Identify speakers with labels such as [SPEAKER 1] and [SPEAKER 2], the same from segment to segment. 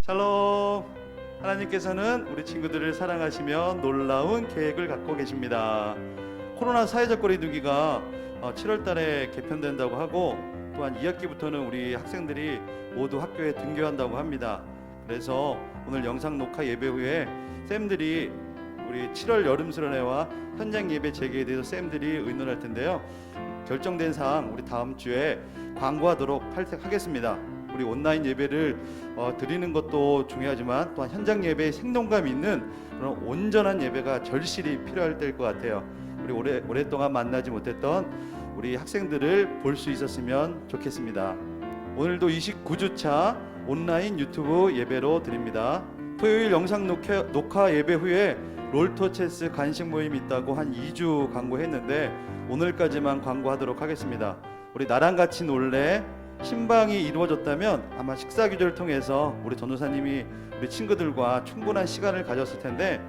[SPEAKER 1] 샬롬. 하나님께서는 우리 친구들을 사랑하시며 놀라운 계획을 갖고 계십니다. 코로나 사회적 거리두기가 7월 달에 개편된다고 하고, 또한 2학기부터는 우리 학생들이 모두 학교에 등교한다고 합니다. 그래서 오늘 영상 녹화 예배 후에 쌤들이 우리 7월 여름수련회와 현장 예배 재개에 대해서 쌤들이 의논할 텐데요. 결정된 사항 우리 다음 주에 광고하도록 하겠습니다. 우리 온라인 예배를 드리는 것도 중요하지만 또한 현장 예배에 생동감 있는 그런 온전한 예배가 절실히 필요할 때일 것 같아요. 우리 오랫동안 만나지 못했던 우리 학생들을 볼 수 있었으면 좋겠습니다. 오늘도 29주차 온라인 유튜브 예배로 드립니다. 토요일 영상 녹화 예배 후에 롤토체스 간식 모임이 있다고 한 2주 광고했는데 오늘까지만 광고하도록 하겠습니다. 우리 나랑 같이 놀래 신방이 이루어졌다면 아마 식사 규제를 통해서 우리 전도사님이 우리 친구들과 충분한 시간을 가졌을 텐데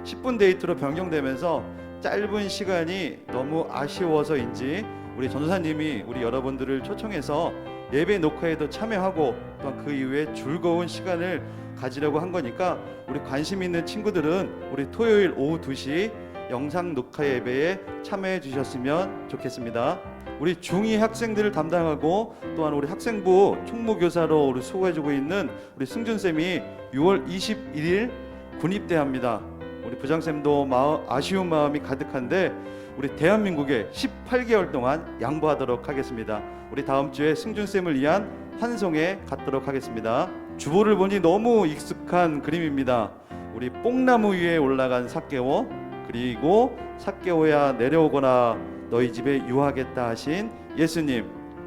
[SPEAKER 1] 10분 데이트로 변경되면서 짧은 시간이 너무 아쉬워서인지 우리 전도사님이 우리 여러분들을 초청해서 예배 녹화에도 참여하고 또한 그 이후에 즐거운 시간을 가지려고 한 거니까 우리 관심 있는 친구들은 우리 토요일 오후 2시 영상 녹화 예배에 참여해 주셨으면 좋겠습니다. 우리 중2 학생들을 담당하고 또한 우리 학생부 총무교사로 우리 수고해주고 있는 우리 승준쌤이 6월 21일 군입대합니다. 우리 부장쌤도 아쉬운 마음이 가득한데 우리 대한민국에 18개월 동안 양보하도록 하겠습니다. 우리 다음 주에 승준쌤을 위한 환송에 갖도록 하겠습니다. 주보를 보니 너무 익숙한 그림입니다. 우리 뽕나무 위에 올라간 삭개오, 그리고 삭개오야 내려오거나 너희 집에 유하겠다 하신 예수님,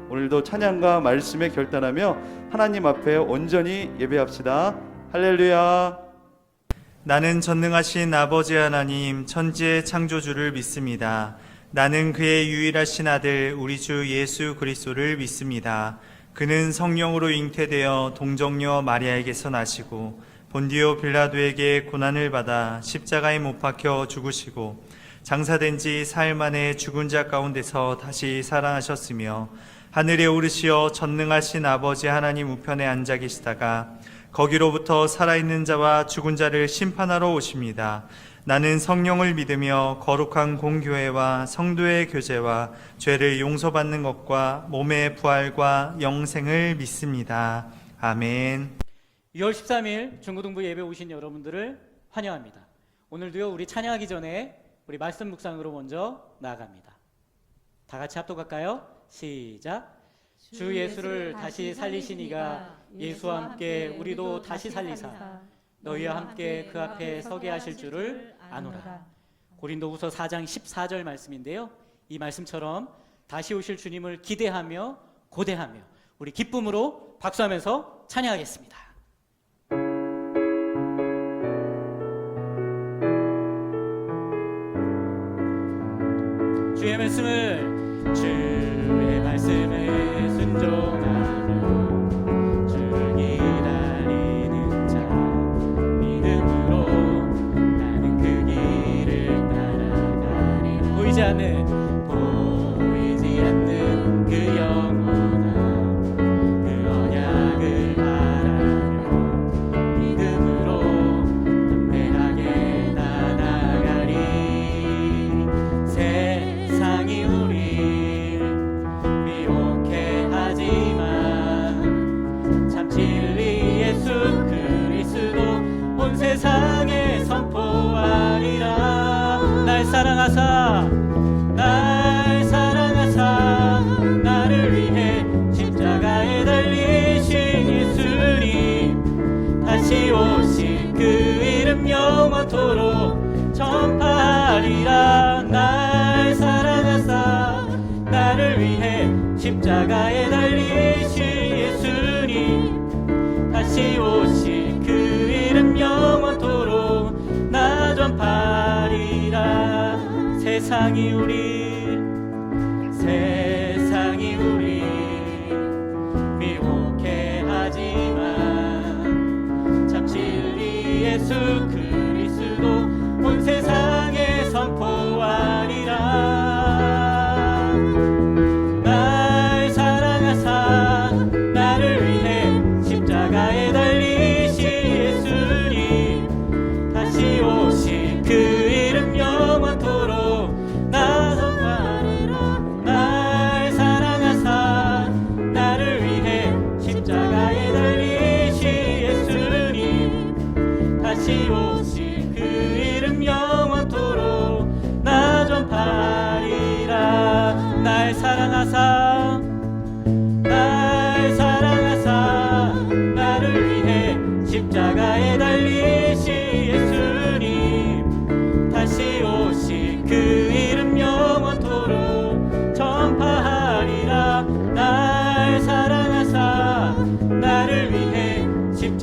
[SPEAKER 1] 오늘도 찬양과 말씀에 결단하며 하나님 앞에 온전히 예배합시다. 할렐루야.
[SPEAKER 2] 나는 전능하신 아버지 하나님 천지의 창조주를 믿습니다. 나는 그의 유일하신 아들 우리 주 예수 그리스도를 믿습니다. 그는 성령으로 잉태되어 동정녀 마리아에게서 나시고 본디오 빌라도에게 고난을 받아 십자가에 못 박혀 죽으시고 장사된 지 사흘 만에 죽은 자 가운데서 다시 살아나셨으며 하늘에 오르시어 전능하신 아버지 하나님 우편에 앉아 계시다가 거기로부터 살아있는 자와 죽은 자를 심판하러 오십니다. 나는 성령을 믿으며 거룩한 공교회와 성도의 교제와 죄를 용서받는 것과 몸의 부활과 영생을 믿습니다. 아멘.
[SPEAKER 3] 6월 13일 중고등부 예배 오신 여러분들을 환영합니다. 오늘도요 우리 찬양하기 전에 우리 말씀 묵상으로 먼저 나아갑니다. 다 같이 합독할까요? 시작. 주 예수를 다시 살리신 이가 예수와 함께 우리도 다시 살리사 너희와 함께 그 앞에 서게 하실 줄을 아노라. 고린도후서 4장 14절 말씀인데요. 이 말씀처럼 다시 오실 주님을 기대하며 고대하며 우리 기쁨으로 박수하면서 찬양하겠습니다. 주의 말씀을 순종하며 주를 기다리는 자 믿음으로 나는 그 길을 따라가리라. 보이지 않는 그 영원한 그 언약을 바라며 믿음으로 담대하게 나아가리. 세상이 우릴 미혹해 하지만 참 진리 예수 그리스도 온 세상에 선포하리라. 날 사랑하사 나를 위해 십자가에 달리신 예수님 다시 오실 그 이름 영원토록 전파하리라. 날 사랑하사 나를 위해 십자가에 달리신 예수님 다시 오실 그 이름 영원토록 나 전파하리라. 세상이 우리 미혹해 하지만 참 진리 예수 그리스도 온 세상에 선포하리라. 날 사랑하사 나를 위해 십자가에 달리신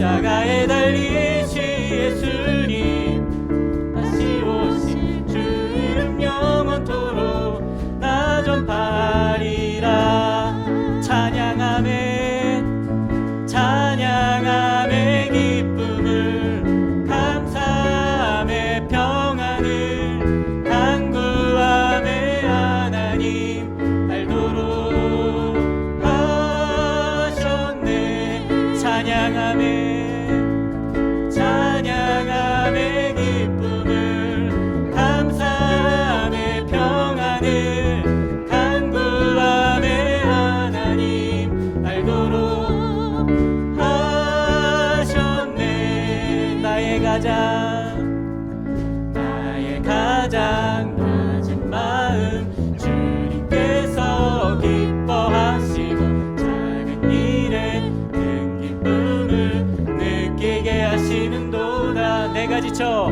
[SPEAKER 3] 십자가에 달리신 예수님 다시 오실 주 이름 영원토록 나 전파리라. 찬양하네 찬양함의 기쁨을 감사함의 평안을 간구함의 하나님 알도록 하셨네. 찬양함의 기쁨을 감사함의 평안을 간구함의 하나님 알도록 하셨네. 나의 가장 낮은 마음 주님께서 기뻐하시고 작은 일에 큰 기쁨을 느끼게 하시는도다. 내가 지쳐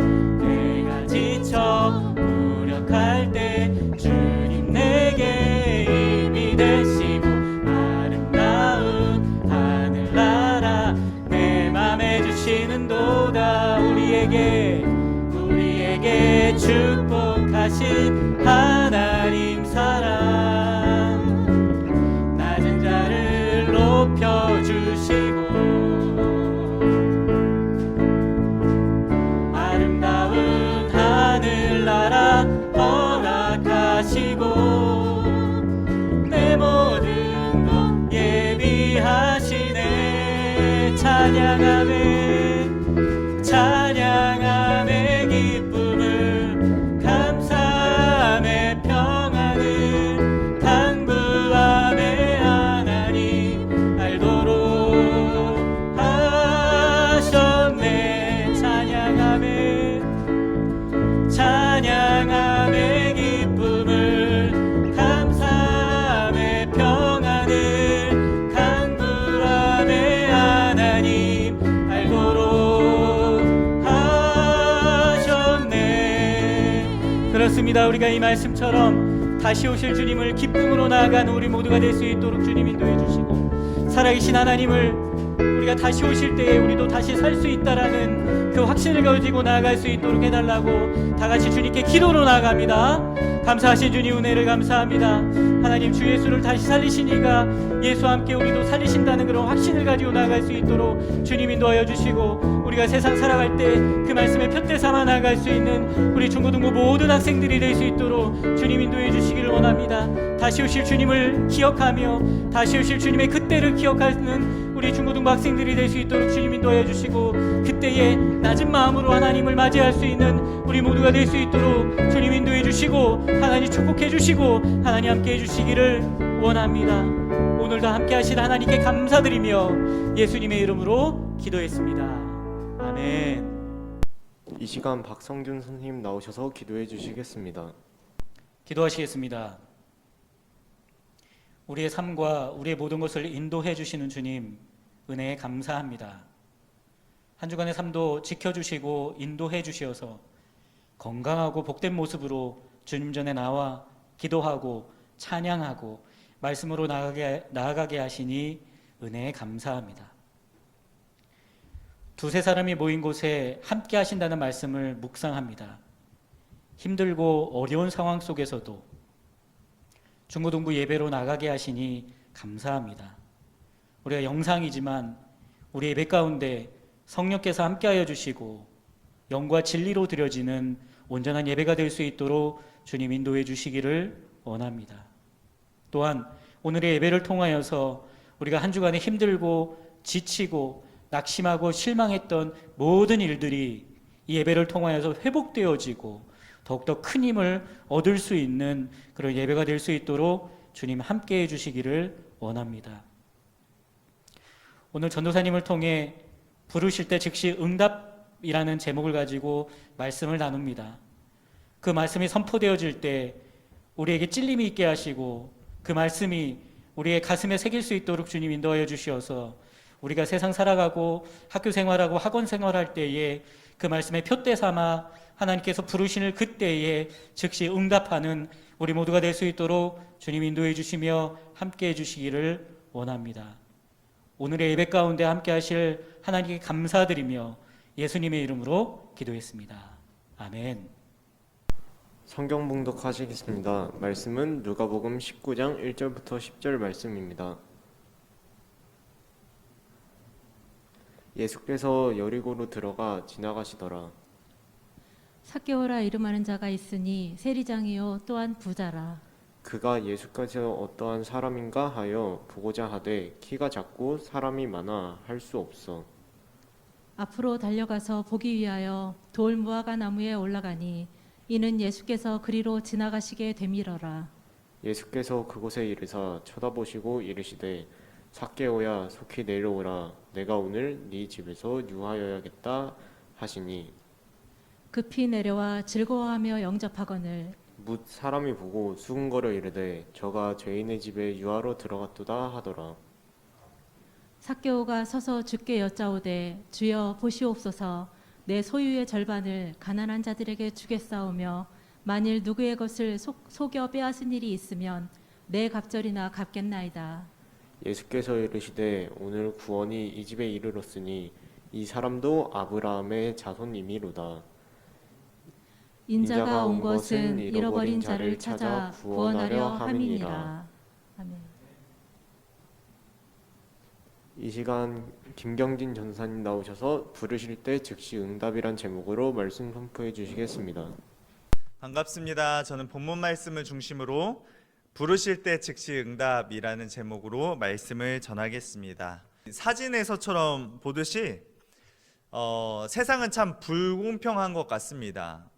[SPEAKER 3] 무력할 때 주님 내게 힘이 되시고 아름다운 하늘나라 내 맘에 주시는도다. 우리에게 축복하신 하나님 사랑 낮은 자를 높여주시고 아름다운 하늘나라 허락하시고 내 모든 것 예비하시네. 찬양함의 기쁨을 감사함의 평안을 간구함의 하나님 알도록 하셨네. 찬양함의 기쁨을 감사함의 평안을 간구함의 하나님 알도록 하셨네. 그렇습니다. 우리가 이 말씀처럼 다시 오실 주님을 기쁨으로 나아가는 우리 모두가 될 수 있도록 주님 인도해 주시고 살아계신 하나님을 우리가 다시 오실 때에 우리도 다시 살 수 있다라는 그 확신을 가지고 나아갈 수 있도록 해달라고 다 같이 주님께 기도로 나아갑니다. 감사하신 주님 은혜를 감사합니다. 하나님 주 예수를 다시 살리시니까 예수와 함께 우리도 살리신다는 그런 확신을 가지고 나아갈 수 있도록 주님 인도하여 주시고 우리가 세상 살아갈 때 그 말씀에 표대 삼아 나아갈 수 있는 우리 중고등부 모든 학생들이 될 수 있도록 주님 인도해 주시기를 원합니다. 다시 오실 주님을 기억하며 다시 오실 주님의 그때를 기억하는 우리 중고등부 학생들이 될 수 있도록 주님 인도하여 주시고 그때에 낮은 마음으로 하나님을 맞이할 수 있는 우리 모두가 될 수 있도록 주님 인도해 주시고 하나님 축복해 주시고 하나님 함께 해주시기를 원합니다. 오늘도 함께 하신 하나님께 감사드리며 예수님의 이름으로 기도했습니다. 아멘.
[SPEAKER 4] 이 시간 박성균 선생님 나오셔서 기도해 주시겠습니다.
[SPEAKER 3] 기도하시겠습니다. 우리의 삶과 우리의 모든 것을 인도해 주시는 주님 은혜에 감사합니다. 한 주간의 삶도 지켜주시고 인도해 주시어서 건강하고 복된 모습으로 주님 전에 나와 기도하고 찬양하고 말씀으로 나아가게 하시니 은혜에 감사합니다. 두세 사람이 모인 곳에 함께 하신다는 말씀을 묵상합니다. 힘들고 어려운 상황 속에서도 중고등부 예배로 나가게 하시니 감사합니다. 우리가 영상이지만 우리 예배 가운데 성령께서 함께하여 주시고 영과 진리로 드려지는 온전한 예배가 될 수 있도록 주님 인도해 주시기를 원합니다. 또한 오늘의 예배를 통하여서 우리가 한 주간에 힘들고 지치고 낙심하고 실망했던 모든 일들이 이 예배를 통하여서 회복되어지고 더욱더 큰 힘을 얻을 수 있는 그런 예배가 될 수 있도록 주님 함께해 주시기를 원합니다. 오늘 전도사님을 통해 부르실 때 즉시 응답이라는 제목을 가지고 말씀을 나눕니다. 그 말씀이 선포되어질 때 우리에게 찔림이 있게 하시고 그 말씀이 우리의 가슴에 새길 수 있도록 주님 인도하여 주시어서 우리가 세상 살아가고 학교 생활하고 학원 생활할 때에 그 말씀에 표대 삼아 하나님께서 부르시는 그때에 즉시 응답하는 우리 모두가 될 수 있도록 주님 인도해 주시며 함께해 주시기를 원합니다. 오늘의 예배 가운데 함께 하실 하나님께 감사드리며 예수님의 이름으로 기도했습니다. 아멘.
[SPEAKER 4] 성경 봉독하시겠습니다. 말씀은 누가복음 19장 1절부터 10절 말씀입니다. 예수께서 여리고로 들어가 지나가시더라.
[SPEAKER 5] 삭개오라 이름하는 자가 있으니 세리장이요 또한 부자라.
[SPEAKER 4] 그가 예수께서 어떠한 사람인가 하여 보고자 하되 키가 작고 사람이 많아 할 수 없어.
[SPEAKER 5] 앞으로 달려가서 보기 위하여 돌 무화과 나무에 올라가니 이는 예수께서 그리로 지나가시게 되밀어라.
[SPEAKER 4] 예수께서 그곳에 이르사 쳐다보시고 이르시되 삭개오야 속히 내려오라. 내가 오늘 네 집에서 유하여야겠다 하시니
[SPEAKER 5] 급히 내려와 즐거워하며 영접하거늘
[SPEAKER 4] 뭇 사람이 보고 수군거려 이르되 저가 죄인의 집에 유하러 들어갔도다 하더라.
[SPEAKER 5] 삭개오가 서서 주께 여짜오되 주여 보시옵소서 내 소유의 절반을 가난한 자들에게 주겠사오며 만일 누구의 것을 속여 빼앗은 일이 있으면 내 갑절이나 갚겠나이다.
[SPEAKER 4] 예수께서 이르시되 오늘 구원이 이 집에 이르렀으니 이 사람도 아브라함의 자손이미로다.
[SPEAKER 5] 인자가 온 것은 잃어버린 자를 찾아 구원하려 함이니라. 아멘.
[SPEAKER 4] 이 시간 김경진 전사님 나오셔서 부르실 때 즉시 응답이란 제목으로 말씀 선포해 주시겠습니다.
[SPEAKER 2] 반갑습니다. 저는 본문 말씀을 중심으로 부르실 때 즉시 응답이라는 제목으로 말씀을 전하겠습니다. 사진에서처럼 보듯이 세상은 참 불공평한 것 같습니다.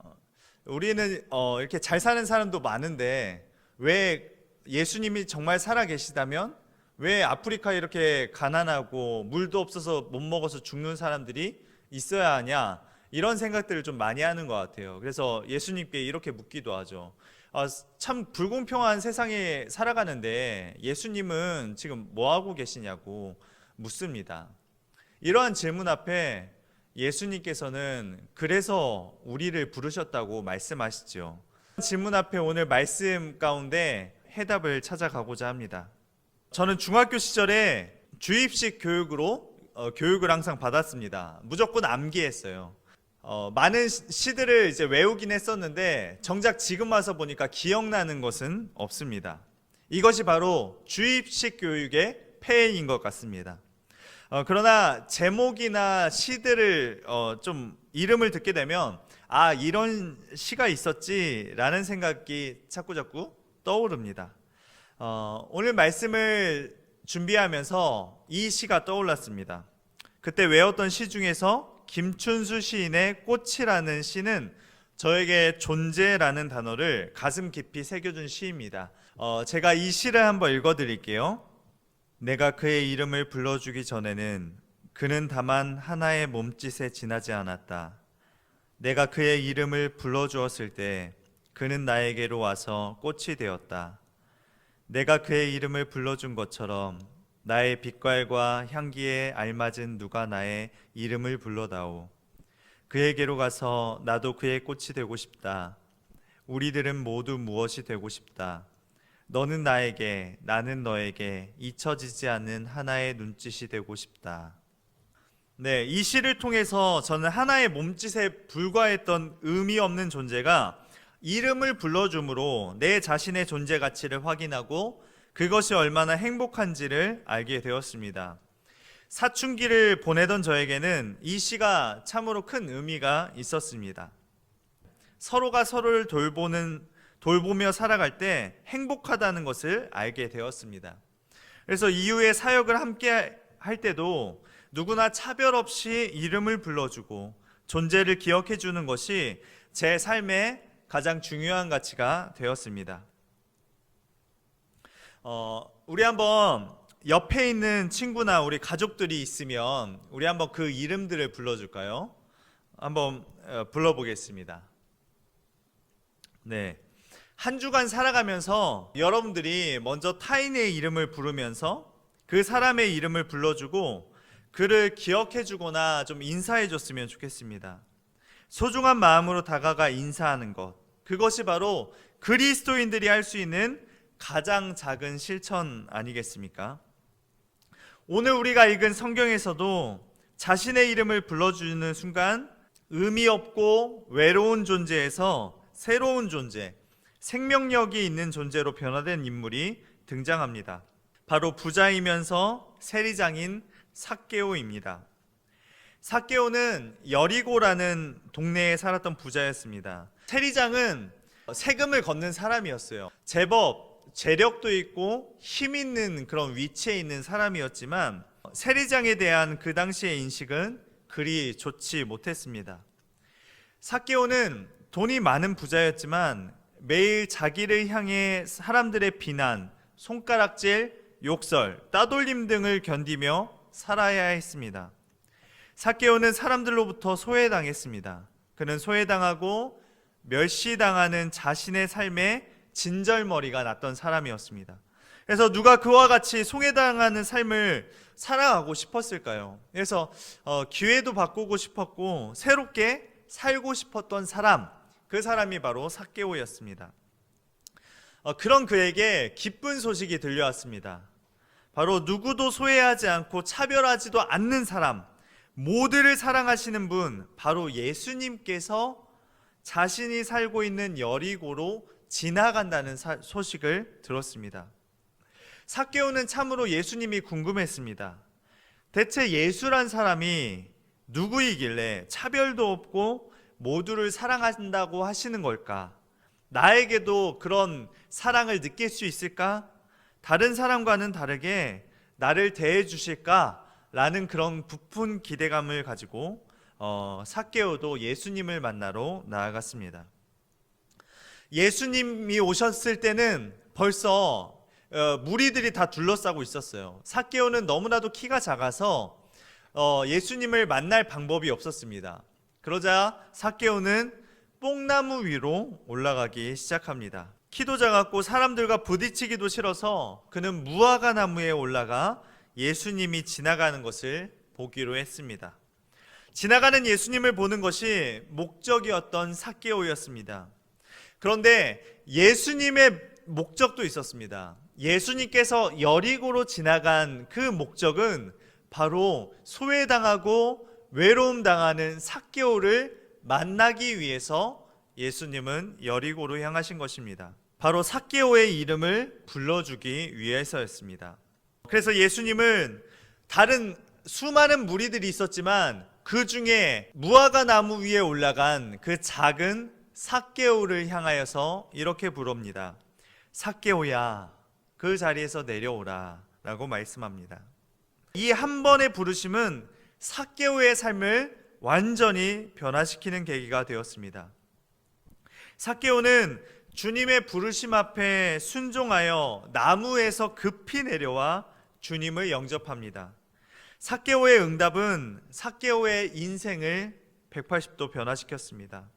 [SPEAKER 2] 우리는 이렇게 잘 사는 사람도 많은데 왜 예수님이 정말 살아 계시다면 왜 아프리카에 이렇게 가난하고 물도 없어서 못 먹어서 죽는 사람들이 있어야 하냐, 이런 생각들을 좀 많이 하는 것 같아요. 그래서 예수님께 이렇게 묻기도 하죠. 참 불공평한 세상에 살아가는데 예수님은 지금 뭐 하고 계시냐고 묻습니다. 이러한 질문 앞에 예수님께서는 그래서 우리를 부르셨다고 말씀하시죠. 질문 앞에 오늘 말씀 가운데 해답을 찾아가고자 합니다. 저는 중학교 시절에 주입식 교육으로 교육을 항상 받았습니다. 무조건 암기했어요. 많은 시들을 이제 외우긴 했었는데 정작 지금 와서 보니까 기억나는 것은 없습니다. 이것이 바로 주입식 교육의 폐해인 것 같습니다. 그러나 제목이나 시들을 좀 이름을 듣게 되면 이런 시가 있었지라는 생각이 자꾸자꾸 떠오릅니다. 오늘 말씀을 준비하면서 이 시가 떠올랐습니다. 그때 외웠던 시 중에서 김춘수 시인의 꽃이라는 시는 저에게 존재라는 단어를 가슴 깊이 새겨준 시입니다. 제가 이 시를 한번 읽어드릴게요. 내가 그의 이름을 불러주기 전에는 그는 다만 하나의 몸짓에 지나지 않았다. 내가 그의 이름을 불러주었을 때 그는 나에게로 와서 꽃이 되었다. 내가 그의 이름을 불러준 것처럼 나의 빛깔과 향기에 알맞은 누가 나의 이름을 불러다오. 그에게로 가서 나도 그의 꽃이 되고 싶다. 우리들은 모두 무엇이 되고 싶다. 너는 나에게, 나는 너에게 잊혀지지 않는 하나의 눈짓이 되고 싶다. 네, 이 시를 통해서 저는 하나의 몸짓에 불과했던 의미 없는 존재가 이름을 불러줌으로 내 자신의 존재 가치를 확인하고 그것이 얼마나 행복한지를 알게 되었습니다. 사춘기를 보내던 저에게는 이 시가 참으로 큰 의미가 있었습니다. 서로가 서로를 돌보며 살아갈 때 행복하다는 것을 알게 되었습니다. 그래서 이후에 사역을 함께 할 때도 누구나 차별 없이 이름을 불러주고 존재를 기억해 주는 것이 제 삶의 가장 중요한 가치가 되었습니다. 우리 한번 옆에 있는 친구나 우리 가족들이 있으면 우리 한번 그 이름들을 불러줄까요? 한번 불러보겠습니다. 네. 한 주간 살아가면서 여러분들이 먼저 타인의 이름을 부르면서 그 사람의 이름을 불러주고 그를 기억해주거나 좀 인사해줬으면 좋겠습니다. 소중한 마음으로 다가가 인사하는 것, 그것이 바로 그리스도인들이 할 수 있는 가장 작은 실천 아니겠습니까? 오늘 우리가 읽은 성경에서도 자신의 이름을 불러주는 순간 의미 없고 외로운 존재에서 새로운 존재, 생명력이 있는 존재로 변화된 인물이 등장합니다. 바로 부자이면서 세리장인 삭개오입니다. 삭개오는 여리고라는 동네에 살았던 부자였습니다. 세리장은 세금을 걷는 사람이었어요. 제법 재력도 있고 힘 있는 그런 위치에 있는 사람이었지만 세리장에 대한 그 당시의 인식은 그리 좋지 못했습니다. 삭개오는 돈이 많은 부자였지만 매일 자기를 향해 사람들의 비난, 손가락질, 욕설, 따돌림 등을 견디며 살아야 했습니다. 삭개오는 사람들로부터 소외당했습니다. 그는 소외당하고 멸시당하는 자신의 삶에 진절머리가 났던 사람이었습니다. 그래서 누가 그와 같이 소외당하는 삶을 살아가고 싶었을까요? 그래서 기회도 바꾸고 싶었고 새롭게 살고 싶었던 사람, 그 사람이 바로 삭개오였습니다. 그런 그에게 기쁜 소식이 들려왔습니다. 바로 누구도 소외하지 않고 차별하지도 않는 사람, 모두를 사랑하시는 분, 바로 예수님께서 자신이 살고 있는 여리고로 지나간다는 소식을 들었습니다. 삭개오는 참으로 예수님이 궁금했습니다. 대체 예수란 사람이 누구이길래 차별도 없고 모두를 사랑한다고 하시는 걸까? 나에게도 그런 사랑을 느낄 수 있을까? 다른 사람과는 다르게 나를 대해 주실까? 라는 그런 부푼 기대감을 가지고 삭개오도 예수님을 만나러 나아갔습니다. 예수님이 오셨을 때는 벌써 무리들이 다 둘러싸고 있었어요. 삭개오는 너무나도 키가 작아서 예수님을 만날 방법이 없었습니다. 그러자 삭개오는 뽕나무 위로 올라가기 시작합니다. 키도 작았고 사람들과 부딪히기도 싫어서 그는 무화과 나무에 올라가 예수님이 지나가는 것을 보기로 했습니다. 지나가는 예수님을 보는 것이 목적이었던 삭개오였습니다. 그런데 예수님의 목적도 있었습니다. 예수님께서 여리고로 지나간 그 목적은 바로 소외당하고 외로움 당하는 삭개오를 만나기 위해서 예수님은 여리고로 향하신 것입니다. 바로 삭개오의 이름을 불러주기 위해서였습니다. 그래서 예수님은 다른 수많은 무리들이 있었지만 그 중에 무화과 나무 위에 올라간 그 작은 삭개오를 향하여서 이렇게 부릅니다. 삭개오야, 그 자리에서 내려오라 라고 말씀합니다. 이 한 번의 부르심은 삭개오의 삶을 완전히 변화시키는 계기가 되었습니다. 삭개오는 주님의 부르심 앞에 순종하여 나무에서 급히 내려와 주님을 영접합니다. 삭개오의 응답은 삭개오의 인생을 180도 변화시켰습니다.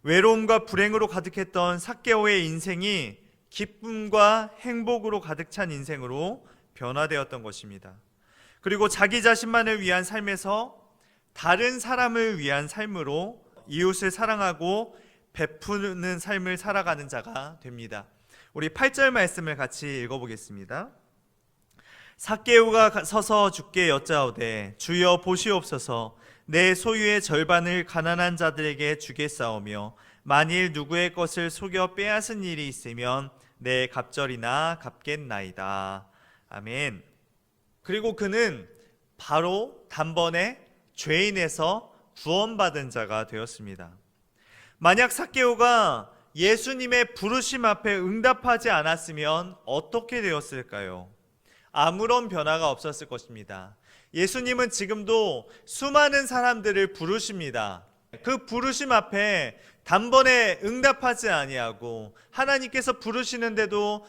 [SPEAKER 2] 외로움과 불행으로 가득했던 삭개오의 인생이 기쁨과 행복으로 가득 찬 인생으로 변화되었던 것입니다. 그리고 자기 자신만을 위한 삶에서 다른 사람을 위한 삶으로 이웃을 사랑하고 베푸는 삶을 살아가는 자가 됩니다. 우리 8절 말씀을 같이 읽어보겠습니다. 삭개오가 서서 주께 여짜오되 주여 보시옵소서, 내 소유의 절반을 가난한 자들에게 주겠사오며 만일 누구의 것을 속여 빼앗은 일이 있으면 내 갑절이나 갚겠나이다. 아멘. 그리고 그는 바로 단번에 죄인에서 구원받은 자가 되었습니다. 만약 삭개오가 예수님의 부르심 앞에 응답하지 않았으면 어떻게 되었을까요? 아무런 변화가 없었을 것입니다. 예수님은 지금도 수많은 사람들을 부르십니다. 그 부르심 앞에 단번에 응답하지 아니하고 하나님께서 부르시는데도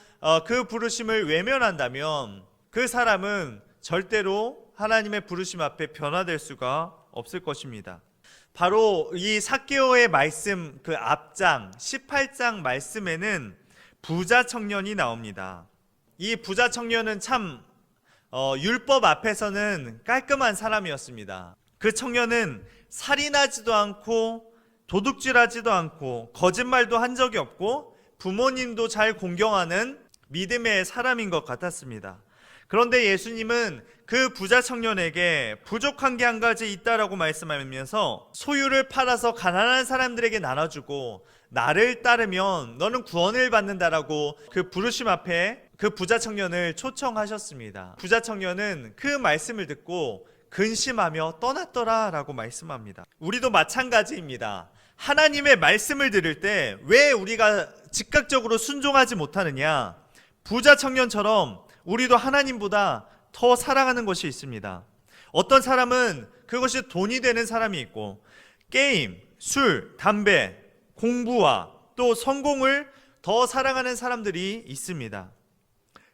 [SPEAKER 2] 그 부르심을 외면한다면 그 사람은 절대로 하나님의 부르심 앞에 변화될 수가 없을 것입니다. 바로 이 삭개오의 말씀 그 앞장 18장 말씀에는 부자 청년이 나옵니다. 이 부자 청년은 참 율법 앞에서는 깔끔한 사람이었습니다. 그 청년은 살인하지도 않고 도둑질하지도 않고 거짓말도 한 적이 없고 부모님도 잘 공경하는 믿음의 사람인 것 같았습니다. 그런데 예수님은 그 부자 청년에게 부족한 게 한 가지 있다라고 말씀하면서 소유를 팔아서 가난한 사람들에게 나눠주고 나를 따르면 너는 구원을 받는다라고 그 부르심 앞에 그 부자 청년을 초청하셨습니다. 부자 청년은 그 말씀을 듣고 근심하며 떠났더라라고 말씀합니다. 우리도 마찬가지입니다. 하나님의 말씀을 들을 때 왜 우리가 즉각적으로 순종하지 못하느냐? 부자 청년처럼 우리도 하나님보다 더 사랑하는 것이 있습니다. 어떤 사람은 그것이 돈이 되는 사람이 있고 게임, 술, 담배, 공부와 또 성공을 더 사랑하는 사람들이 있습니다.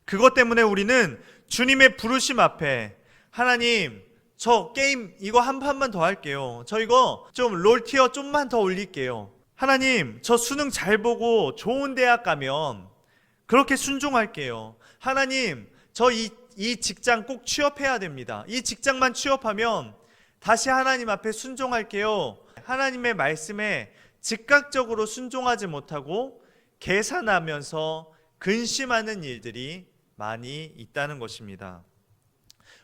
[SPEAKER 2] 그것 때문에 우리는 주님의 부르심 앞에 하나님, 저 게임 이거 한 판만 더 할게요. 저 이거 좀 롤티어 좀만 더 올릴게요. 하나님, 저 수능 잘 보고 좋은 대학 가면 그렇게 순종할게요. 하나님, 저 이 직장 꼭 취업해야 됩니다. 이 직장만 취업하면 다시 하나님 앞에 순종할게요. 하나님의 말씀에 즉각적으로 순종하지 못하고 계산하면서 근심하는 일들이 많이 있다는 것입니다.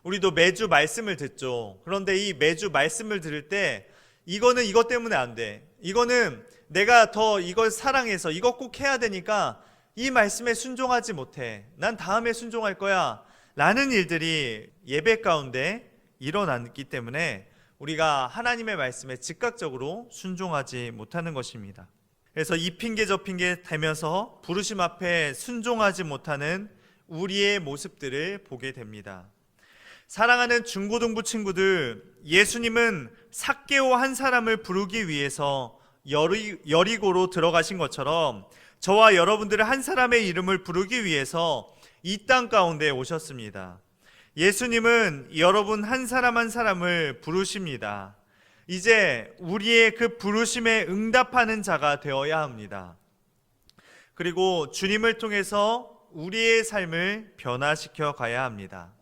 [SPEAKER 2] 우리도 매주 말씀을 듣죠. 그런데 이 매주 말씀을 들을 때 이거는 이것 때문에 안 돼. 이거는 내가 더 이걸 사랑해서 이거 꼭 해야 되니까 이 말씀에 순종하지 못해. 난 다음에 순종할 거야. 라는 일들이 예배 가운데 일어났기 때문에 우리가 하나님의 말씀에 즉각적으로 순종하지 못하는 것입니다. 그래서 이 핑계 저 핑계 대면서 부르심 앞에 순종하지 못하는 우리의 모습들을 보게 됩니다. 사랑하는 중고등부 친구들, 예수님은 삭개오 한 사람을 부르기 위해서 여리고로 들어가신 것처럼 저와 여러분들의 한 사람의 이름을 부르기 위해서 이 땅 가운데 오셨습니다. 예수님은 여러분 한 사람 한 사람을 부르십니다. 이제 우리의 그 부르심에 응답하는 자가 되어야 합니다. 그리고 주님을 통해서 우리의 삶을 변화시켜 가야 합니다.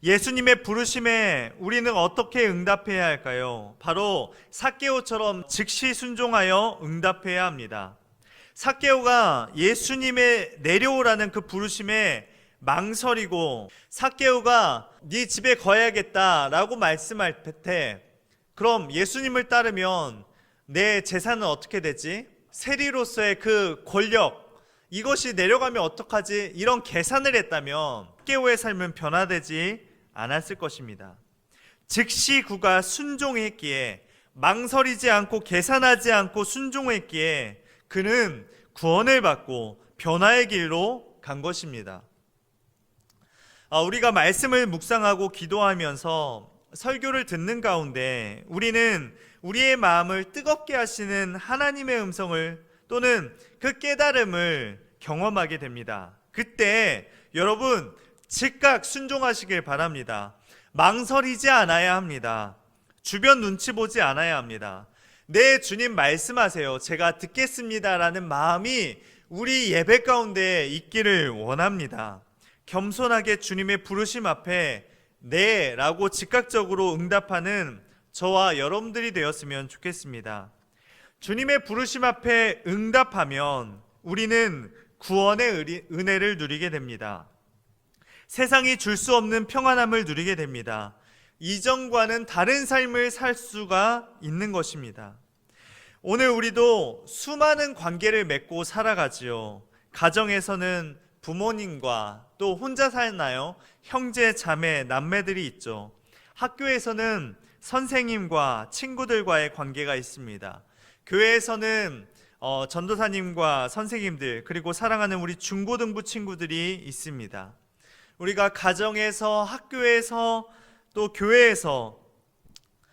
[SPEAKER 2] 예수님의 부르심에 우리는 어떻게 응답해야 할까요? 바로 삭개오처럼 즉시 순종하여 응답해야 합니다. 삭개오가 예수님의 내려오라는 그 부르심에 망설이고 삭개오가 네 집에 거야겠다라고 말씀할 때 그럼 예수님을 따르면 내 재산은 어떻게 되지? 세리로서의 그 권력 이것이 내려가면 어떡하지? 이런 계산을 했다면 삭개오의 삶은 변화되지 않았을 것입니다. 즉시 그가 순종했기에 망설이지 않고 계산하지 않고 순종했기에 그는 구원을 받고 변화의 길로 간 것입니다. 우리가 말씀을 묵상하고 기도하면서 설교를 듣는 가운데 우리는 우리의 마음을 뜨겁게 하시는 하나님의 음성을 또는 그 깨달음을 경험하게 됩니다. 그때 여러분 즉각 순종하시길 바랍니다. 망설이지 않아야 합니다. 주변 눈치 보지 않아야 합니다. 네, 주님 말씀하세요. 제가 듣겠습니다라는 마음이 우리 예배 가운데 있기를 원합니다. 겸손하게 주님의 부르심 앞에 네 라고 즉각적으로 응답하는 저와 여러분들이 되었으면 좋겠습니다. 주님의 부르심 앞에 응답하면 우리는 구원의 은혜를 누리게 됩니다. 세상이 줄 수 없는 평안함을 누리게 됩니다. 이전과는 다른 삶을 살 수가 있는 것입니다. 오늘 우리도 수많은 관계를 맺고 살아가지요. 가정에서는 부모님과 또 혼자 살나요? 형제, 자매, 남매들이 있죠. 학교에서는 선생님과 친구들과의 관계가 있습니다. 교회에서는 전도사님과 선생님들 그리고 사랑하는 우리 중고등부 친구들이 있습니다. 우리가 가정에서 학교에서 또 교회에서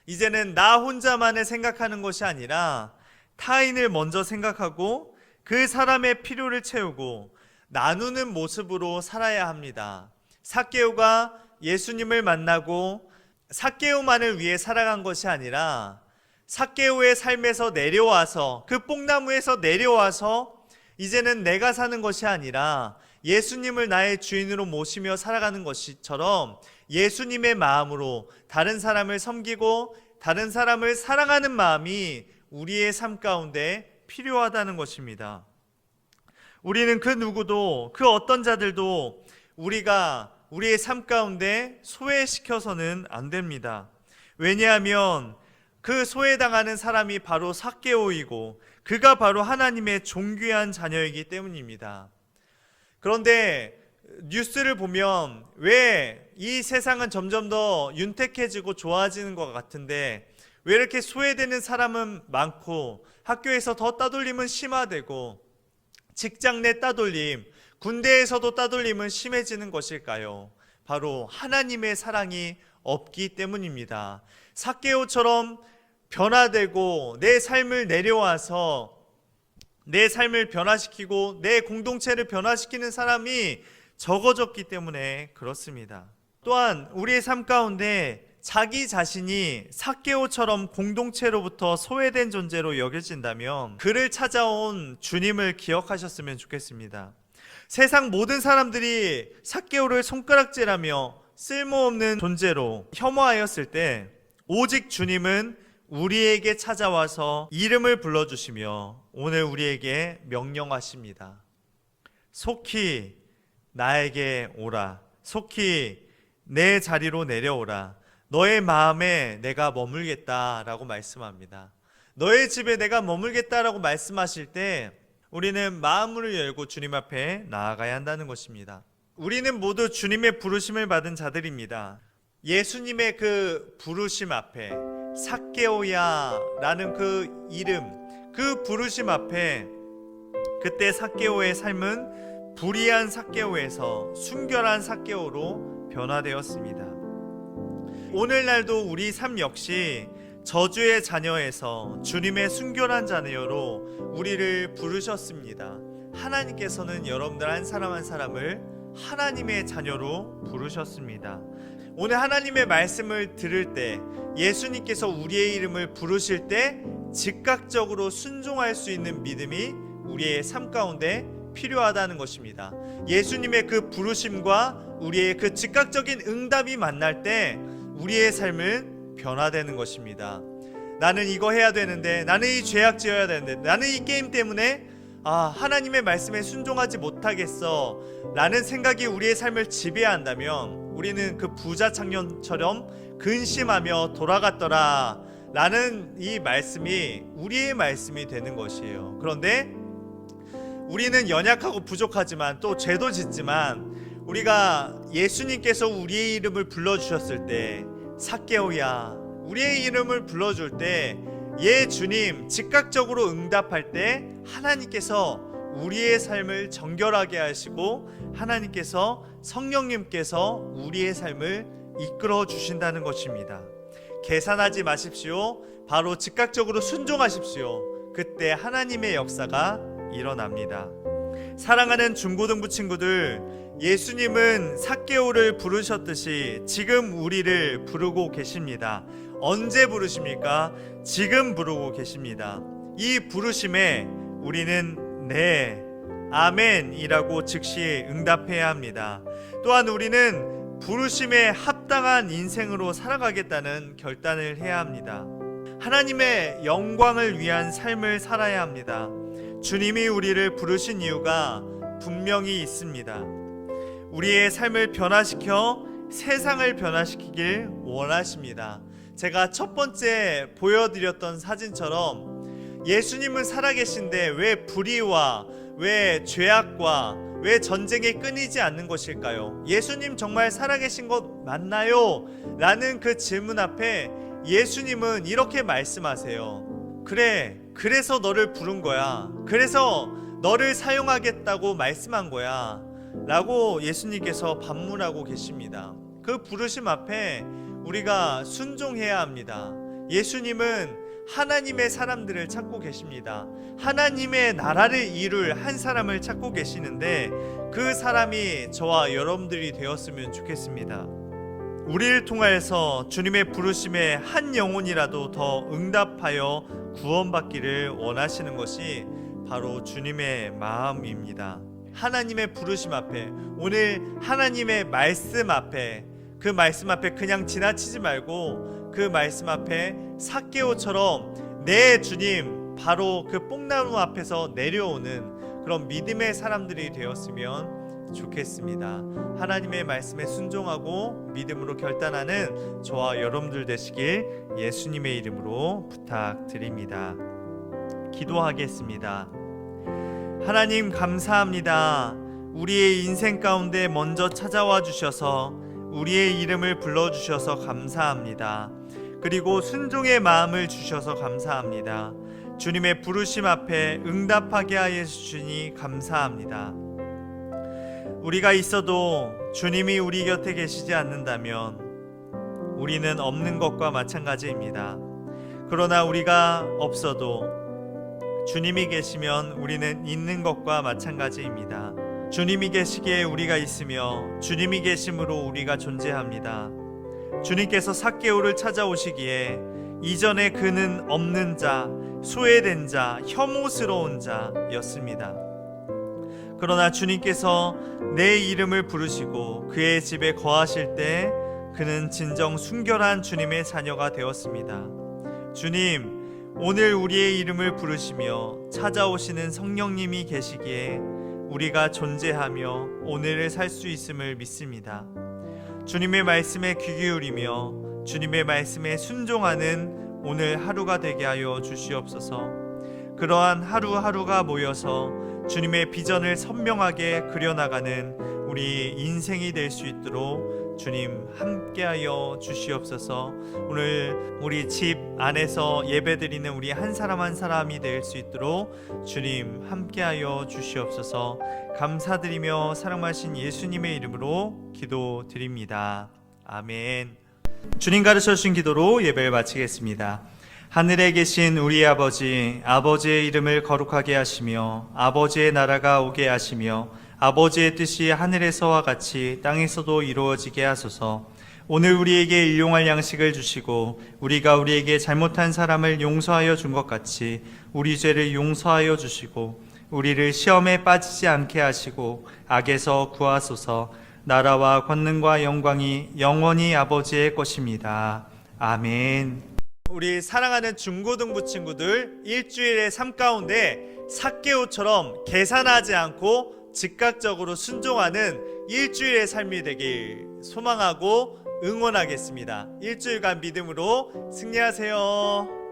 [SPEAKER 2] 이제는 나 혼자만을 생각하는 것이 아니라 타인을 먼저 생각하고 그 사람의 필요를 채우고 나누는 모습으로 살아야 합니다. 삭개오가 예수님을 만나고 삭개오만을 위해 살아간 것이 아니라 삭개오의 삶에서 내려와서 그 뽕나무에서 내려와서 이제는 내가 사는 것이 아니라 예수님을 나의 주인으로 모시며 살아가는 것처럼 예수님의 마음으로 다른 사람을 섬기고 다른 사람을 사랑하는 마음이 우리의 삶 가운데 필요하다는 것입니다. 우리는 그 누구도 그 어떤 자들도 우리가 우리의 삶 가운데 소외시켜서는 안 됩니다. 왜냐하면 그 소외당하는 사람이 바로 삭개오이고 그가 바로 하나님의 존귀한 자녀이기 때문입니다. 그런데 뉴스를 보면 왜 이 세상은 점점 더 윤택해지고 좋아지는 것 같은데 왜 이렇게 소외되는 사람은 많고 학교에서 더 따돌림은 심화되고 직장 내 따돌림, 군대에서도 따돌림은 심해지는 것일까요? 바로 하나님의 사랑이 없기 때문입니다. 삭개오처럼 변화되고 내 삶을 내려와서 내 삶을 변화시키고 내 공동체를 변화시키는 사람이 적어졌기 때문에 그렇습니다. 또한 우리의 삶 가운데 자기 자신이 삭개오처럼 공동체로부터 소외된 존재로 여겨진다면 그를 찾아온 주님을 기억하셨으면 좋겠습니다. 세상 모든 사람들이 삭개오를 손가락질하며 쓸모없는 존재로 혐오하였을 때 오직 주님은 우리에게 찾아와서 이름을 불러주시며 오늘 우리에게 명령하십니다. 속히 나에게 오라. 속히 내 자리로 내려오라. 너의 마음에 내가 머물겠다라고 말씀합니다. 너의 집에 내가 머물겠다라고 말씀하실 때 우리는 마음을 열고 주님 앞에 나아가야 한다는 것입니다. 우리는 모두 주님의 부르심을 받은 자들입니다. 예수님의 그 부르심 앞에 삭개오야라는 그 이름, 그 부르심 앞에 그때 삭개오의 삶은 불의한 삭개오에서 순결한 삭개오로 변화되었습니다. 오늘날도 우리 삶 역시 저주의 자녀에서 주님의 순결한 자녀로 우리를 부르셨습니다. 하나님께서는 여러분들 한 사람 한 사람을 하나님의 자녀로 부르셨습니다. 오늘 하나님의 말씀을 들을 때 예수님께서 우리의 이름을 부르실 때 즉각적으로 순종할 수 있는 믿음이 우리의 삶 가운데 필요하다는 것입니다. 예수님의 그 부르심과 우리의 그 즉각적인 응답이 만날 때 우리의 삶은 변화되는 것입니다. 나는 이거 해야 되는데, 나는 이 죄악 지어야 되는데, 나는 이 게임 때문에 하나님의 말씀에 순종하지 못하겠어 라는 생각이 우리의 삶을 지배한다면 우리는 그 부자 청년처럼 근심하며 돌아갔더라 라는 이 말씀이 우리의 말씀이 되는 것이에요. 그런데 우리는 연약하고 부족하지만 또 죄도 짓지만 우리가 예수님께서 우리의 이름을 불러주셨을 때 삭개오야 우리의 이름을 불러줄 때 예 주님 즉각적으로 응답할 때 하나님께서 우리의 삶을 정결하게 하시고 하나님께서 성령님께서 우리의 삶을 이끌어 주신다는 것입니다. 계산하지 마십시오. 바로 즉각적으로 순종하십시오. 그때 하나님의 역사가 일어납니다. 사랑하는 중고등부 친구들, 예수님은 삭개오를 부르셨듯이 지금 우리를 부르고 계십니다. 언제 부르십니까? 지금 부르고 계십니다. 이 부르심에 우리는 네, 아멘이라고 즉시 응답해야 합니다. 또한 우리는 부르심에 합당한 인생으로 살아가겠다는 결단을 해야 합니다. 하나님의 영광을 위한 삶을 살아야 합니다. 주님이 우리를 부르신 이유가 분명히 있습니다. 우리의 삶을 변화시켜 세상을 변화시키길 원하십니다. 제가 첫 번째 보여드렸던 사진처럼 예수님은 살아계신데 왜 불의와 왜 죄악과 왜 전쟁이 끊이지 않는 것일까요? 예수님 정말 살아계신 것 맞나요? 라는 그 질문 앞에 예수님은 이렇게 말씀하세요. 그래, 그래서 너를 부른 거야. 그래서 너를 사용하겠다고 말씀한 거야 라고 예수님께서 반문하고 계십니다. 그 부르심 앞에 우리가 순종해야 합니다. 예수님은 하나님의 사람들을 찾고 계십니다. 하나님의 나라를 이룰 한 사람을 찾고 계시는데 그 사람이 저와 여러분들이 되었으면 좋겠습니다. 우리를 통하여서 주님의 부르심에 한 영혼이라도 더 응답하여 구원받기를 원하시는 것이 바로 주님의 마음입니다. 하나님의 부르심 앞에, 오늘 하나님의 말씀 앞에, 그 말씀 앞에 그냥 지나치지 말고 그 말씀 앞에 삭개오처럼 내 주님 바로 그 뽕나무 앞에서 내려오는 그런 믿음의 사람들이 되었으면 좋겠습니다. 하나님의 말씀에 순종하고 믿음으로 결단하는 저와 여러분들 되시길 예수님의 이름으로 부탁드립니다. 기도하겠습니다. 하나님 감사합니다. 우리의 인생 가운데 먼저 찾아와 주셔서 우리의 이름을 불러주셔서 감사합니다. 그리고 순종의 마음을 주셔서 감사합니다. 주님의 부르심 앞에 응답하게 하여 주시니 감사합니다. 우리가 있어도 주님이 우리 곁에 계시지 않는다면 우리는 없는 것과 마찬가지입니다. 그러나 우리가 없어도 주님이 계시면 우리는 있는 것과 마찬가지입니다. 주님이 계시기에 우리가 있으며 주님이 계심으로 우리가 존재합니다. 주님께서 삭개오를 찾아오시기에 이전에 그는 없는 자, 소외된 자, 혐오스러운 자였습니다. 그러나 주님께서 내 이름을 부르시고 그의 집에 거하실 때 그는 진정 순결한 주님의 자녀가 되었습니다. 주님, 오늘 우리의 이름을 부르시며 찾아오시는 성령님이 계시기에 우리가 존재하며 오늘을 살 수 있음을 믿습니다. 주님의 말씀에 귀 기울이며 주님의 말씀에 순종하는 오늘 하루가 되게 하여 주시옵소서. 그러한 하루하루가 모여서 주님의 비전을 선명하게 그려나가는 우리 인생이 될 수 있도록 주님 함께하여 주시옵소서. 오늘 우리 집 안에서 예배드리는 우리 한 사람 한 사람이 될 수 있도록 주님 함께하여 주시옵소서. 감사드리며 사랑하신 예수님의 이름으로 기도드립니다. 아멘. 주님 가르쳐 주신 기도로 예배를 마치겠습니다. 하늘에 계신 우리 아버지, 아버지의 이름을 거룩하게 하시며 아버지의 나라가 오게 하시며 아버지의 뜻이 하늘에서와 같이 땅에서도 이루어지게 하소서. 오늘 우리에게 일용할 양식을 주시고 우리가 우리에게 잘못한 사람을 용서하여 준 것 같이 우리 죄를 용서하여 주시고 우리를 시험에 빠지지 않게 하시고 악에서 구하소서. 나라와 권능과 영광이 영원히 아버지의 것입니다. 아멘. 우리 사랑하는 중고등부 친구들, 일주일의 삶 가운데 삭개오처럼 계산하지 않고 즉각적으로 순종하는 일주일의 삶이 되길 소망하고 응원하겠습니다. 일주일간 믿음으로 승리하세요.